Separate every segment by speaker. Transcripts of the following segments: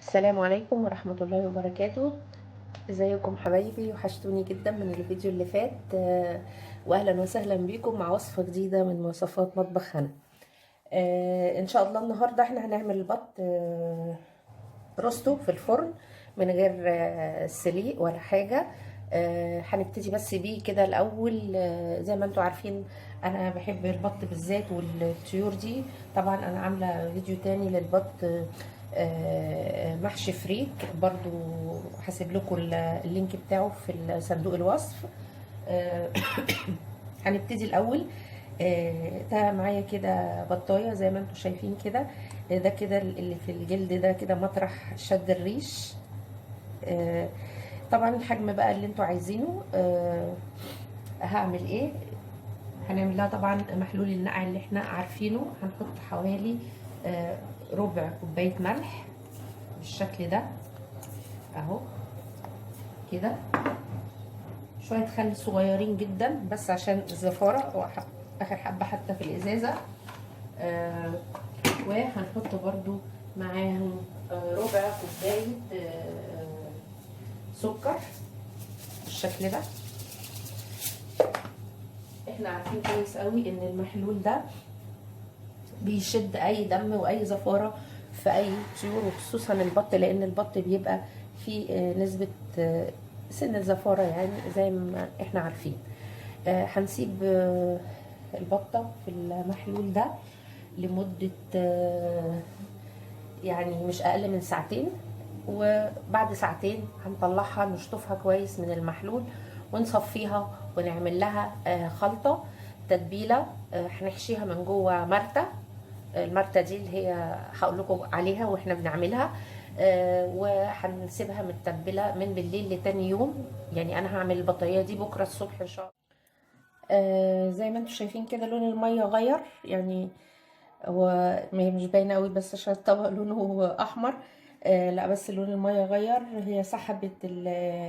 Speaker 1: السلام عليكم ورحمة الله وبركاته. ازيكم حبايبي؟ وحشتوني جدا من الفيديو اللي فات. واهلا وسهلا بيكم مع وصفة جديدة من وصفات مطبخ هنا. ان شاء الله النهاردة احنا هنعمل البط روستو في الفرن من غير سليق ولا حاجة. هنبتدي بس بيه كده الاول. زي ما انتم عارفين انا بحب البط بالذات والطيور دي. طبعا انا عامله فيديو تاني للبط محشي فريك برضو، هسيب لكم اللينك بتاعه في صندوق الوصف. آه، هنبتدي الاول. ده معايا كده بطايه زي ما انتم شايفين كده. ده كده اللي في الجلد ده كده مطرح شد الريش. طبعا الحجم بقى اللي انتوا عايزينه. هعمل ايه؟ هنعمل لها طبعا محلول النقع اللي احنا عارفينه. هنحط حوالي ربع كوبايه ملح بالشكل ده اهو كده. شويه خل صغيرين جدا بس عشان الزفاره، اخر حبه حتى في الازازه. وهنحط برضو معاهم ربع كوبايه سكر بالشكل ده. احنا عارفين كويس قوي ان المحلول ده بيشد اي دم واي زفاره في اي طيور، وخصوصا البط لان البط بيبقى فيه نسبه سن الزفاره يعني زي ما احنا عارفين. هنسيب البطه في المحلول ده لمده يعني مش اقل من ساعتين. وبعد ساعتين هنطلعها نشطفها كويس من المحلول ونصفيها ونعمل لها خلطة تتبيلة. هنحشيها من جوه مرتة. المرتة دي اللي هي هقول لكم عليها واحنا بنعملها. وهنسيبها متبلة من بالليل لتاني يوم. يعني انا هعمل البطارية دي بكرة الصبح ان شاء الله. زي ما انتم شايفين كده لون المية غير يعني. هو مش باينه قوي بس عشان الطبق لونه احمر. لا بس لون الميه غير. هي سحبت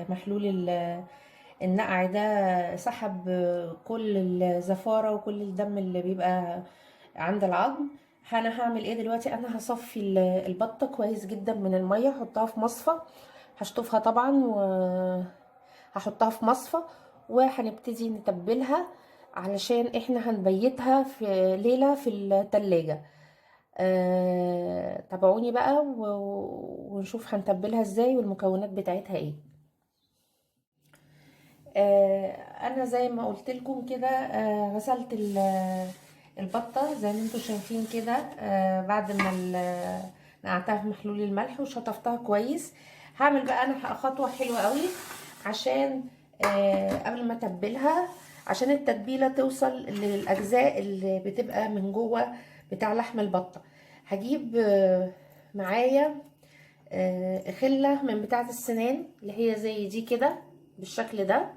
Speaker 1: محلول النقع ده، سحب كل الزفاره وكل الدم اللي بيبقى عند العظم. انا هعمل ايه دلوقتي؟ انا هصفي البطه كويس جدا من الميه، احطها في مصفى. هشطفها طبعا وهحطها في مصفى. وهنبتدي نتبلها علشان احنا هنبيتها في ليلة في التلاجة. تابعوني بقى ونشوف هنتبلها ازاي والمكونات بتاعتها ايه. انا زي ما قلت لكم كده غسلت البطة زي ما انتم شايفين كده. بعد ما نقعتها في محلول الملح وشطفتها كويس. هعمل بقى انا خطوة حلوة قوي عشان قبل ما اتبلها، عشان التتبيلة توصل للاجزاء اللي بتبقى من جوه بتاع لحم البطة. هجيب معايا خلة من بتاعة السنان اللي هي زي دي كده بالشكل ده.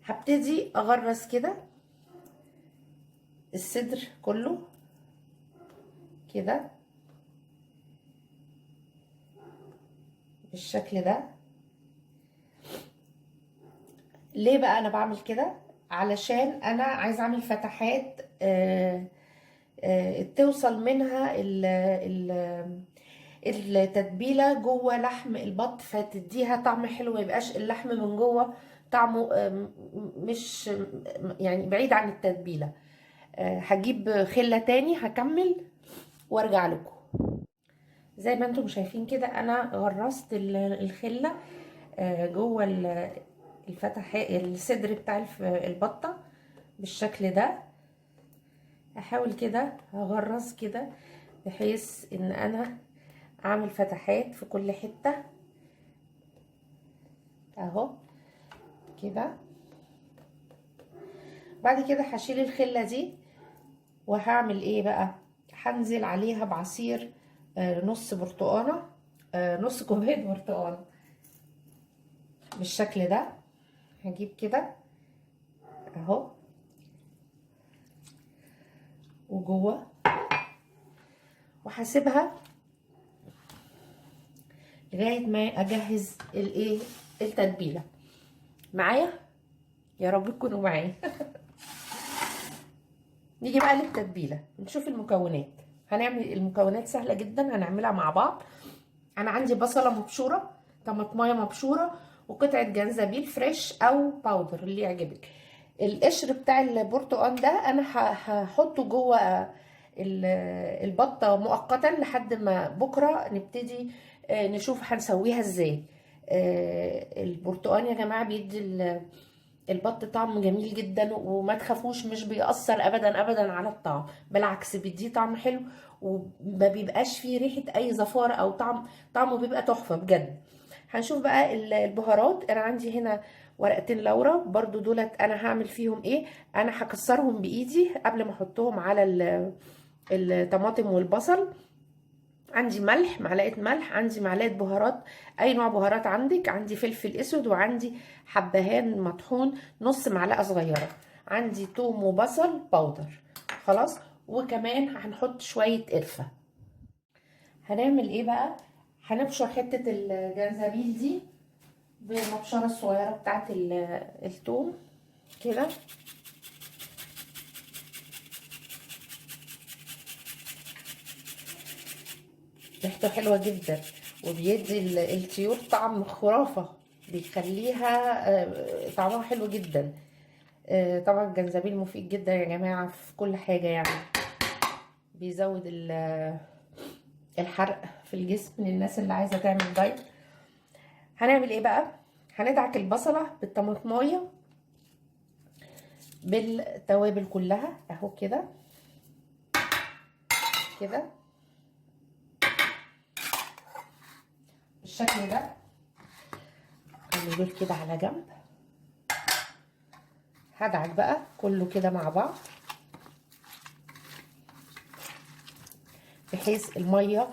Speaker 1: هبتدي اغرز كده الصدر كله كده بالشكل ده. ليه بقى انا بعمل كده؟ علشان انا عايزه اعمل فتحات توصل منها التتبيله جوه لحم البط، فتديها طعم حلو، ما يبقاش اللحم من جوه طعمه مش يعني بعيد عن التتبيله. هجيب خله تاني هكمل وارجع لكم. زي ما انتم شايفين كده انا غرست الخله جوه الفتحات الصدر بتاع البطه بالشكل ده. احاول كده اغرز كده بحيث ان انا اعمل فتحات في كل حته اهو كده. بعد كده هشيل الخله دي وهعمل ايه بقى؟ هنزل عليها بعصير نص برتقانه، نص كوبايه برتقانه بالشكل ده. هجيب كده اهو وجوه وهسيبها لغايه ما اجهز الايه التتبيله معايا. يا رب تكونوا معايا. نيجي بقى للتتبيله نشوف المكونات. هنعمل المكونات سهله جدا هنعملها مع بعض. انا عندي بصله مبشوره، طماطمايه مبشوره، وقطعه جنزبيل فريش او باودر اللي يعجبك. القشر بتاع البرتقال ده انا هحطه جوه البطه مؤقتا لحد ما بكره نبتدي نشوف هنسويها ازاي. البرتقال يا جماعه بيدي البط طعم جميل جدا، وما تخافوش مش بيأثر ابدا ابدا على الطعم، بالعكس بيديه طعم حلو، وما بيبقاش فيه ريحه اي زفاره او طعمه بيبقى تحفه بجد. هنشوف بقى البهارات. انا عندي هنا ورقتين لورا برضو، دولت انا هعمل فيهم ايه. انا هكسرهم بايدي قبل ما احطهم على الطماطم والبصل. عندي ملح، معلقه ملح، عندي معلقه بهارات، اي نوع بهارات عندك، عندي فلفل اسود، وعندي حبهان مطحون نص معلقه صغيره، عندي توم وبصل باودر. خلاص. وكمان هنحط شويه قرفه. هنعمل ايه بقى؟ هنبشر حته الجنزبيل دي بالمبشره الصغيره بتاعت التوم كده. ريحته حلوه جدا، وبيدي الطيور طعم خرافه، بيخليها طعمها حلو جدا. طبعا الجنزبيل مفيد جدا يا جماعه في كل حاجه يعني، بيزود الحرق في الجسم للناس اللي عايزه تعمل دايت. هنعمل ايه بقى؟ هندعك البصله بالطماطمايه بالتوابل كلها اهو كده كده بالشكل ده. خلي دول كده على جنب. هدعك بقى كله كده مع بعض بحيث الميه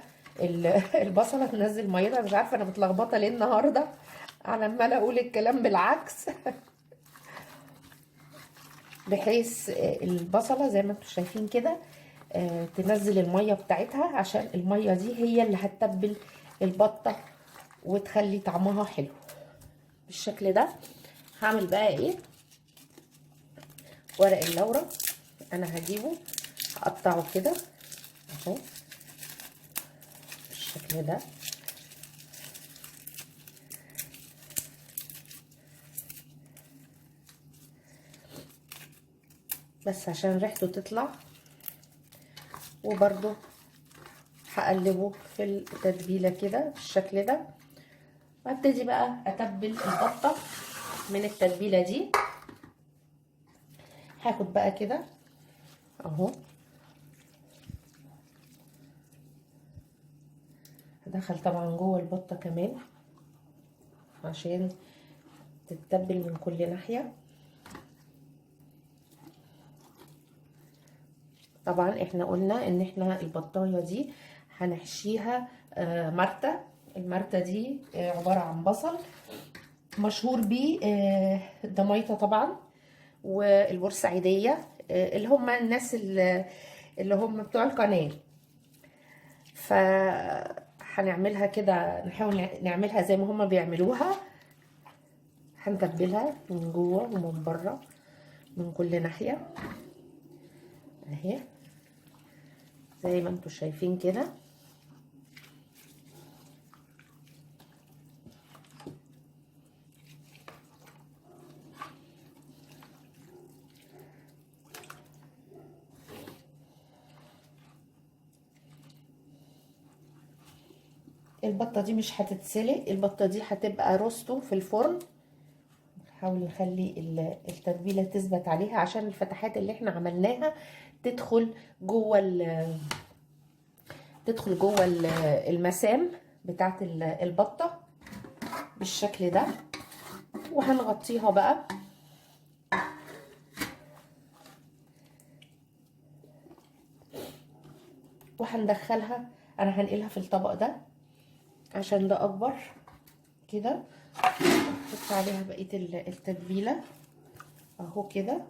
Speaker 1: البصله تنزل ميتها. مش عارفه انا متلخبطه ليه النهارده، انا عماله اقول الكلام بالعكس. بحيث البصله زي ما انتم شايفين كده تنزل الميه بتاعتها، عشان الميه دي هي اللي هتتبل البطه وتخلي طعمها حلو بالشكل ده. هعمل بقى ايه؟ ورق اللورة انا هجيبه هقطعه كده اهو بالشكل ده. بس عشان ريحته تطلع، وبرده هقلبه في التتبيله كده بالشكل ده. وابتدي بقى اتبل البطه من التتبيله دي. هاخد بقى كده اهو، هدخل طبعا جوه البطه كمان عشان تتبل من كل ناحيه. طبعا احنا قلنا ان احنا البطايه دي هنحشيها مرتة. المرتة دي عباره عن بصل مشهور بيه الدميطه طبعا، والبورسعيديه اللي هم الناس اللي هم بتوع القناه. فهنعملها كده، نحاول نعملها زي ما هم بيعملوها. هنتبلها من جوه ومن بره من كل ناحيه اهي زي ما انتم شايفين كده. البطه دي مش هتتسلق، البطه دي هتبقى روستو في الفرن. نحاول نخلي التتبيله تثبت عليها عشان الفتحات اللي احنا عملناها تدخل جوه المسام بتاعت البطه بالشكل ده. وهنغطيها بقى وهندخلها. انا هنقلها في الطبق ده عشان ده اكبر كده. نحط عليها بقيه التتبيله اهو كده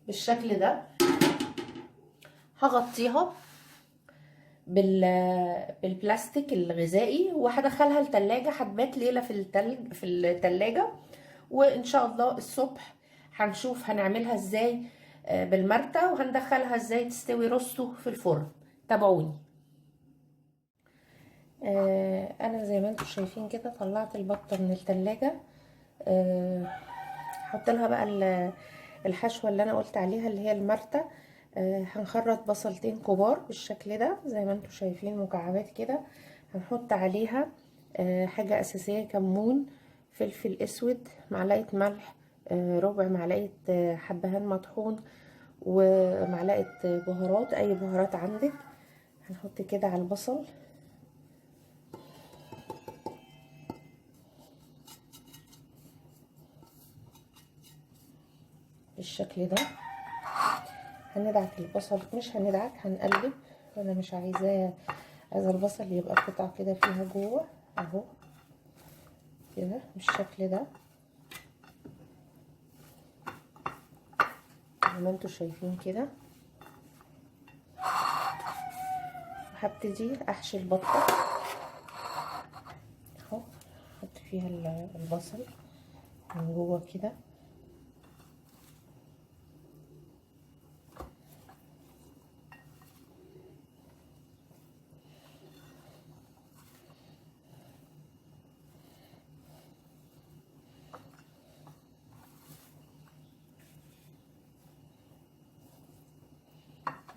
Speaker 1: بالشكل ده. هغطيها بالبلاستيك الغذائي وهدخلها التلاجة، هتبات ليلة في التلاجة. وان شاء الله الصبح هنشوف هنعملها ازاي بالمرتة، وهندخلها ازاي تستوي روستو في الفرن. تابعوني. انا زي ما انتم شايفين كده طلعت البطة من التلاجة. هحط لها بقى الحشوة اللي انا قلت عليها اللي هي المرتة. هنخرط بصلتين كبار بالشكل ده زي ما انتم شايفين، مكعبات كده. هنحط عليها حاجة اساسية: كمون، فلفل اسود، معلقة ملح، ربع معلقة حبهان مطحون، ومعلقة بهارات، اي بهارات عندك. هنحط كده على البصل بالشكل ده. هندعك البصل، مش هندعك، هنقلب. انا مش عايزاه، عايزه البصل يبقى قطع كده فيها جوه اهو كده بالشكل ده زي ما انتوا شايفين كده. وهبتدي احشي البطه اهو، احط فيها البصل من جوه كده.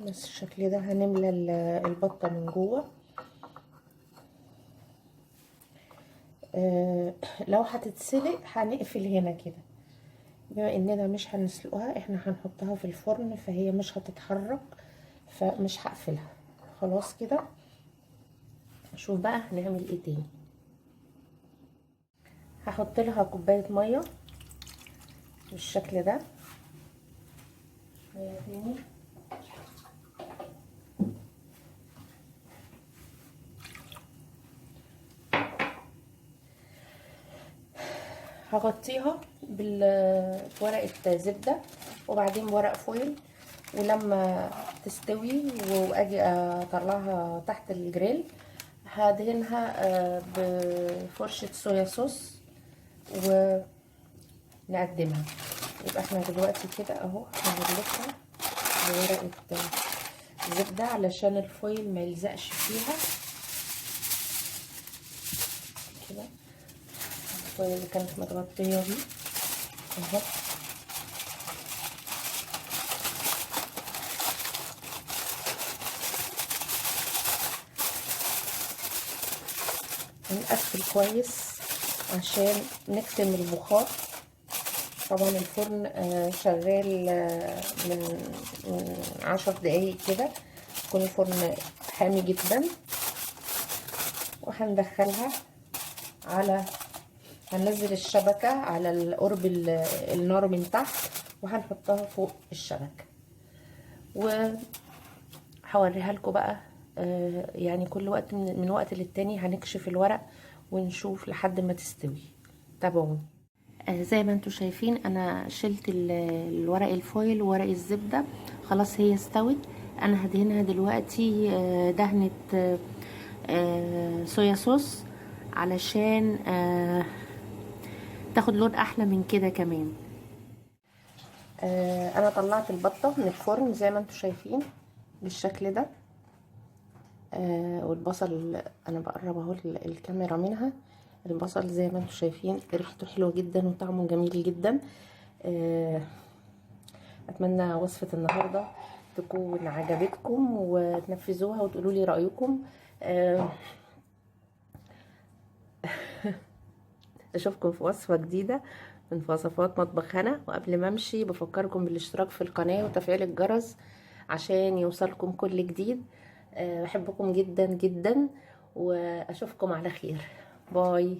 Speaker 1: بس الشكل ده هنملى البطه من جوه. لو هتتسلق هنقفل هنا كده، بما اننا مش هنسلقها، احنا هنحطها في الفرن فهي مش هتتحرك، فمش هقفلها. خلاص كده. شوف بقى هنعمل ايه تاني. هحط لها كوبايه ميه بالشكل ده. ميه تاني. هغطيها بورقه زبده وبعدين بورق فويل، ولما تستوي واجي اطلعها تحت الجريل هدهنها بفرشه صويا صوص ونقدمها. يبقى احنا دلوقتي كده اهو هنغلفها بورقه زبده علشان الفويل ما يلزقش فيها كده. الفويل اللي كانت متغطيه دي اهو. نقفل كويس عشان نكتم البخار. طبعا الفرن شغال من 10 دقايق كده، يكون الفرن حامي جدا. وهندخلها هننزل الشبكة على قرب النار من تحت، وهنحطها فوق الشبكة. وهوريها لكم بقى يعني كل وقت من وقت للتاني هنكشف الورق ونشوف لحد ما تستوي. تابعوني. زي ما انتوا شايفين انا شلت الورق الفويل وورق الزبدة، خلاص هي استوت. انا هدهنها دلوقتي دهنة صويا صوص علشان تاخد لون احلى من كده كمان. انا طلعت البطة من الفرن زي ما انتوا شايفين بالشكل ده. والبصل انا بقرب اهو الكاميرا منها. البصل زي ما انتم شايفين ريحته حلوه جدا وطعمه جميل جدا. اتمنى وصفه النهارده تكون عجبتكم وتنفذوها وتقولوا لي رايكم. اشوفكم في وصفه جديده من وصفات مطبخ هنا. وقبل ما امشي بفكركم بالاشتراك في القناه وتفعيل الجرس عشان يوصلكم كل جديد. بحبكم جدا جدا واشوفكم على خير. باي.